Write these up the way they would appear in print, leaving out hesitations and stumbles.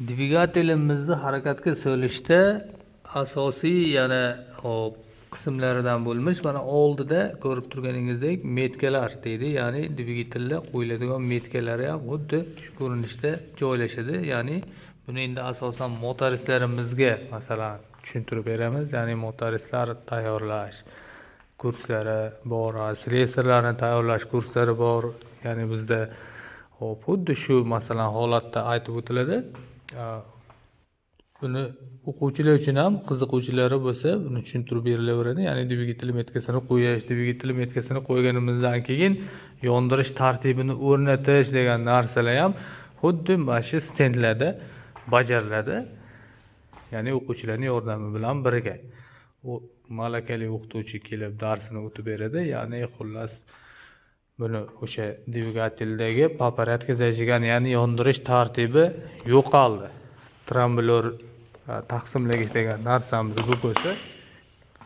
Dvigatelimizni harakatga solishda asosiy hop qismlaridan bo'lmish mana oldida ko'rib turganingizdek metkalar deydi, ya'ni dvigatelda qo'yiladigan metkalari ham xuddi shu ko'rinishda joylashadi. Ya'ni buni endi asosan motoristlarimizga masalan tushuntirib beramiz. Ya'ni motoristlar tayyorlash kurslari bor, slesarlarni tayyorlash kurslari bor. Ya'ni bizda hop xuddi shu masalan holatda aytib o'tiladi. Buni o'quvchilar uchun ham qiziquvchilari bo'lsa, buni tushuntirib berilaveradi. Ya'ni dvigatel metkasini qo'yish, dvigatel metkasini qo'yganimizdan keyin yondirish tartibini o'rnatish degan narsalar ham xuddi mana shu stendlarda bajariladi. Ya'ni o'quvchilarning yordami bilan birga. U malakali o'qituvchi kelib darsini o'tib beradi. Ya'ni xullas buni o'sha dvigateldagi paparatka zajigan, ya'ni yondirish tartibi yo'qoldi. Tramblor taqsimlagich degan narsamiz bu bo'lsa,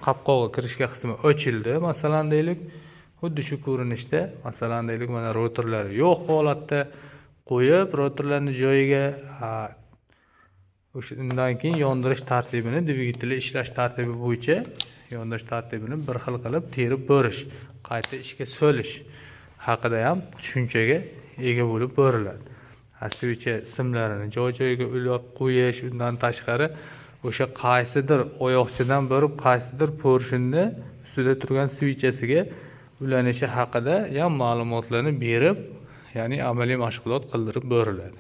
qopqog'i kirishga qismi ochildi. Masalan deylik, xuddi shu ko'rinishda, masalan deylik, mana rotorlari yo'q holatda qo'yib, rotorlarni joyiga undan keyin yondirish tartibini, dvigatel ishlash tartibi bo'yicha yondirish tartibini bir xil qilib terib bo'rish, qayta ishga solish haqida ham tushunchaga ega bo'lib beriladi. Switch simlarini joy-joyiga ulab qo'yish, undan tashqari o'sha qaysidir oyoqchadan borib qaysidir porshinni ustida turgan switchasiga ulanishi haqida ham ma'lumotlarni berib, ya'ni amaliy mashg'ulot qildirib beriladi.